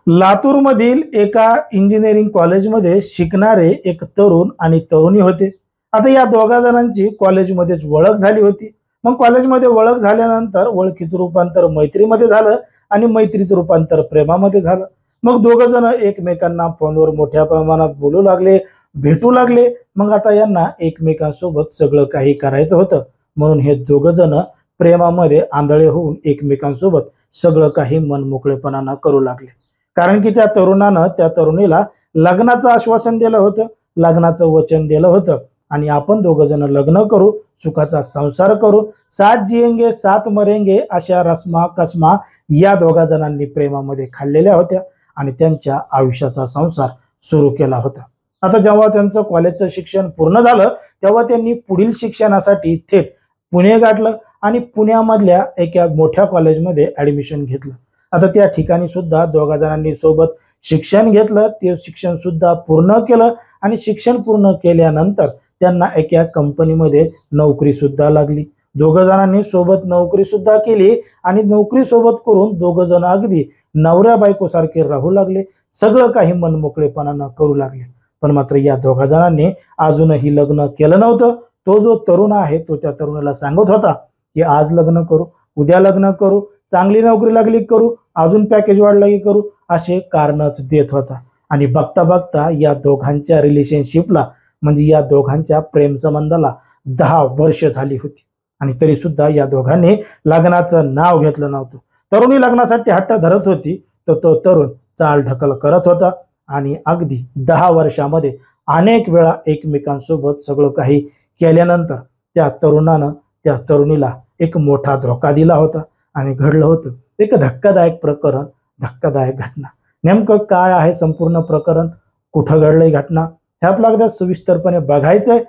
लातूर मधील एका इंजिनिअरिंग कॉलेजमध्ये शिकणारे एक तरुण आणि तरुणी होते। आता या दोघा जणांची कॉलेजमध्येच ओळख झाली होती। मग कॉलेजमध्ये ओळख झाल्यानंतर ओळखीचं रूपांतर मैत्रीमध्ये झालं आणि मैत्रीचं रूपांतर प्रेमामध्ये झालं। मग दोघं जण एकमेकांना फोनवर मोठ्या प्रमाणात बोलू लागले, भेटू लागले। मग आता यांना एकमेकांसोबत सगळं काही करायचं होतं, म्हणून हे दोघं जण प्रेमामध्ये आंधळे होऊन एकमेकांसोबत सगळं काही मनमोकळेपणानं करू लागले। कारण की त्या तरुणानं त्या तरुणीला लग्नाचं आश्वासन दिलं होतं, लग्नाचं वचन दिलं होतं आणि आपण दोघं जण लग्न करू, सुखाचा संसार करू, साथ जिएंगे साथ मरेंगे अशा रस्मा कसमा या दोघा जणांनी प्रेमामध्ये खाल्लेल्या होत्या आणि त्यांच्या आयुष्याचा संसार सुरू केला होता। आता जेव्हा त्यांचं कॉलेजचं शिक्षण पूर्ण झालं तेव्हा त्यांनी पुढील शिक्षणासाठी थेट पुणे गाठलं आणि पुण्यामधल्या एका मोठ्या कॉलेजमध्ये ऍडमिशन घेतलं। आता त्या ठिकाणी सुद्धा दोघा जणांनी सोबत शिक्षण घेतलं, ते शिक्षण सुद्धा पूर्ण केलं आणि शिक्षण पूर्ण केल्यानंतर त्यांना एका कंपनीमध्ये नोकरी सुद्धा लागली। दोघं जणांनी सोबत नोकरी सुद्धा केली आणि नोकरी सोबत करून दोघं जण अगदी नवऱ्या बायको सारखे राहू लागले, सगळं काही मनमोकळेपणानं करू लागले। पण मात्र या दोघा जणांनी अजूनही लग्न केलं नव्हतं। तो जो तरुण आहे तो त्या तरुणाला सांगत होता की आज लग्न करू, उद्या लग्न करू, चांगली नोकरी लागली करू, अजून पॅकेज वाढलं की करू, असे कारणच देत होता। आणि बघता बघता या दोघांच्या रिलेशनशिपला म्हणजे या दोघांच्या प्रेम संबंधाला 10 वर्ष झाली होती आणि तरी सुद्धा या दोघांनी लग्नाचं नाव घेतलं नव्हतं। तरुणी लग्नासाठी हट्ट धरत होती तर तो तरुण चाल ढकल करत होता आणि अगदी 10 वर्षामध्ये अनेक वेळा एकमेकांसोबत सगळं काही केल्यानंतर त्या तरुणानं त्या तरुणीला एक मोठा धोका दिला होता आणि घडलं होतं एक धक्कादायक प्रकरण, धक्कादायक घटना। नेमकं काय आहे संपूर्ण प्रकरण, कुठं घडलंय घटना, हे आपल्याला एकदा सविस्तरपणे बघायचंय।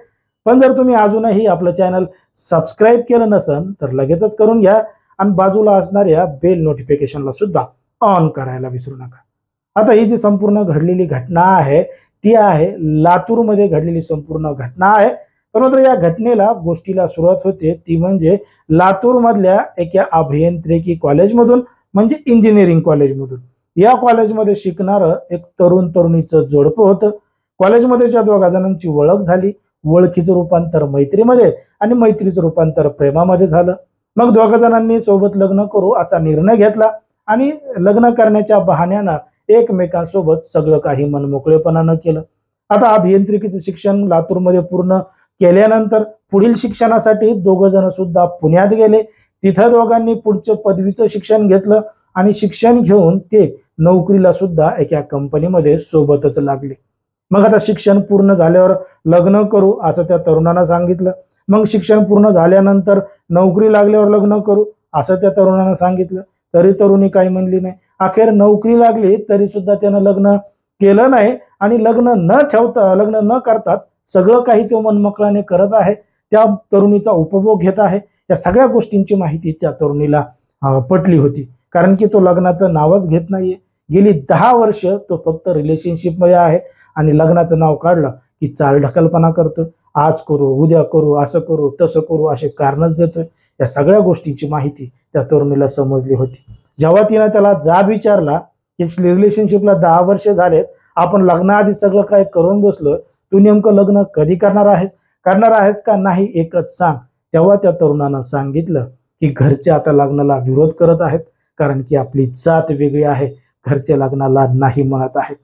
पण जर तुम्ही अजूनही आपलं चॅनल सबस्क्राईब केलं नसेल तर लगेचच करून घ्या आणि बाजूला असणाऱ्या बेल नोटिफिकेशनला सुद्धा ऑन करायला विसरू नका। आता ही जी संपूर्ण घडलेली घटना आहे ती आहे लातूरमध्ये घडलेली संपूर्ण घटना आहे। पण मात्र या घटनेला गोष्टीला सुरुवात होते ती म्हणजे लातूर मधल्या एका अभियांत्रिकी कॉलेजमधून म्हणजे इंजिनिअरिंग कॉलेजमधून। या कॉलेजमध्ये शिकणारं एक तरुण तरुणीचं जोडपं होतं। कॉलेजमध्ये ज्या दोघा जणांची ओळख झाली, ओळखीचं रूपांतर मैत्रीमध्ये आणि मैत्रीचं रूपांतर प्रेमामध्ये झालं। मग दोघा जणांनी सोबत लग्न करू असा निर्णय घेतला आणि लग्न करण्याच्या बहाण्यानं एकमेकांसोबत सगळं काही मनमोकळेपणानं केलं। आता अभियांत्रिकीचं शिक्षण लातूरमध्ये पूर्ण केल्यानंतर पुढील शिक्षणासाठी दोघं जण सुद्धा पुण्यात गेले। तिथं दोघांनी पुढचं पदवीचं शिक्षण घेतलं आणि शिक्षण घेऊन ते नोकरीला सुद्धा एका कंपनीमध्ये सोबतच लागले। मग आता शिक्षण पूर्ण झाल्यावर लग्न करू असं त्या तरुणानं सांगितलं। मग शिक्षण पूर्ण झाल्यानंतर नोकरी लागल्यावर लग्न करू असं त्या तरुणानं सांगितलं, तरी तरुणी काही म्हणली नाही। अखेर नोकरी लागली तरी सुद्धा त्यानं लग्न केलं नाही आणि लग्न न करताच सगळं काही तो मनमोकळ्याने करत आहे, त्या तरुणीचा उपभोग घेत आहे। या सगळ्या गोष्टींची माहिती त्या तरुणीला पटली होती, कारण की तो लग्नाचं नावच घेत नाहीये। गेली 10 वर्ष तो फक्त रिलेशनशिप मध्ये आहे आणि लग्नाचं नाव काढलं की चालढकलपणा करतोय, आज करू उद्या करू, असं करू तसं करू असे कारणच देतोय। या सगळ्या गोष्टींची माहिती त्या तरुणीला समजली होती। जेव्हा तिनं त्याला जाब विचारला की रिलेशनशिपला 10 वर्ष झालेत, आपण लग्नाआधी सगळं काय करून बसलोय, तू नेमकं लग्न कधी करणार आहेस का नाही एकच सांग। तेव्हा त्या तरुणानं सांगितलं की घरचे आता लग्नाला विरोध करत आहेत, कारण की आपली जात वेगळी आहे, घरचे लग्नाला नाही म्हणत आहेत।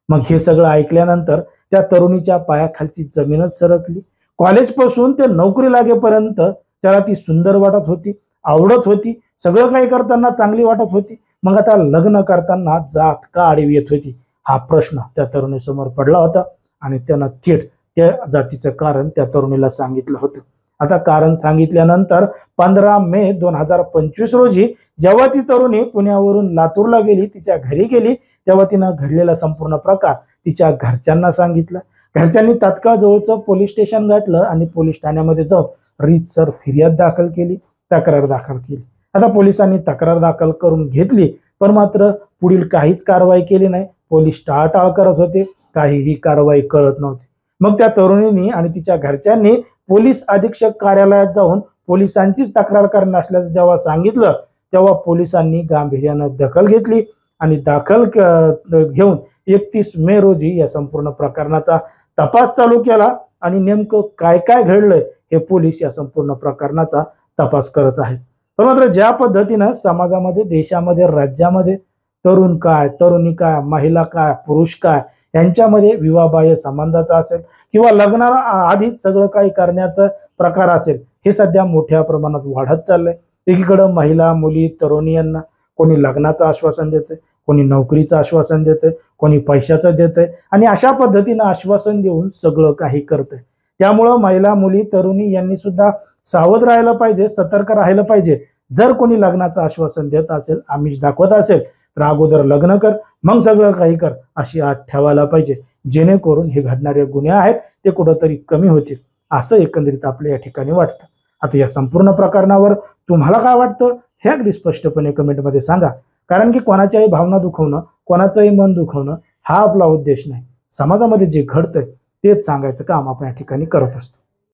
मग हे सगळं ऐकल्यानंतर त्या तरुणीच्या पायाखालची जमीनच सरकली। कॉलेजपासून ते नोकरी लागेपर्यंत त्याला ती सुंदर वाटत होती, आवडत होती, सगळं काही करताना चांगली वाटत होती। मग आता लग्न करताना जात का आडवी येत होती हा प्रश्न त्या तरुणीसमोर पडला होता आणि त्यानं थेट त्या जातीचं कारण त्या तरुणीला सांगितलं होतं। आता कारण सांगितल्यानंतर 15 मे 2025 रोजी जेव्हा ती तरुणी पुण्यावरून लातूरला गेली, तिच्या घरी गेली, तेव्हा तिनं घडलेला संपूर्ण प्रकार तिच्या घरच्यांना सांगितलं। घरच्यांनी तात्काळ जवळचं पोलीस स्टेशन गाठलं आणि पोलीस ठाण्यामध्ये जाऊन रीतसर फिर्याद दाखल केली, तक्रार दाखल केली। आता पोलिसांनी तक्रार दाखल करून घेतली, पण मात्र पुढील काहीच कारवाई केली नाही। पोलीस टाळाटाळ करत होते, काहीही कारवाई करत नव्हते। मग त्या तरुणींनी आणि तिच्या घरच्यांनी पोलीस अधीक्षक कार्यालयात जाऊन पोलिसांचीच तक्रार करणार असल्याचं जेव्हा सांगितलं तेव्हा पोलिसांनी गांभीर्यानं दखल घेतली आणि घेऊन 31 मे रोजी या संपूर्ण प्रकरणाचा तपास चालू केला आणि नेमकं काय काय घडलंय हे पोलीस या संपूर्ण प्रकरणाचा तपास करत आहेत. पण मात्र ज्या पद्धतीनं समाजामध्ये, देशामध्ये, राज्यामध्ये तरुण काय, तरुणी काय, महिला काय, पुरुष काय यांच्यामध्ये विवाहबाह्य संबंधाचा असेल किंवा लग्नाला आधीच सगळं काही करण्याचा प्रकार असेल, हे सध्या मोठ्या प्रमाणात वाढत चाललंय. एकीकडे महिला, मुली, तरुणी यांना कोणी लग्नाचं आश्वासन देते, कोणी नोकरीचं आश्वासन देते, कोणी पैशाचं देते आणि अशा पद्धतीनं आश्वासन देऊन सगळं काही करते. त्यामुळं महिला, मुली, तरुणी यांनी सुद्धा सावध राहायला पाहिजे, सतर्क राहायला पाहिजे. जर कोणी लग्नाचं आश्वासन देत असेल, आमिष दाखवत असेल तर अगोदर लग्न कर, मग सगळं काही कर, अशी अट ठेवायला पाहिजे, जेणेकरून हे घडणारे गुन्हे आहेत ते कुठंतरी कमी होतील, असं एकंदरीत आपल्या या ठिकाणी वाटतं. आता या संपूर्ण प्रकरणावर तुम्हाला काय वाटतं हे अगदी स्पष्टपणे कमेंटमध्ये सांगा. कारण की कोणाच्याही भावना दुखवणं, कोणाचंही मन दुखवणं हा आपला उद्देश नाही. समाजामध्ये जे घडतंय तेच सांगायचं काम आपण या ठिकाणी करत असतो.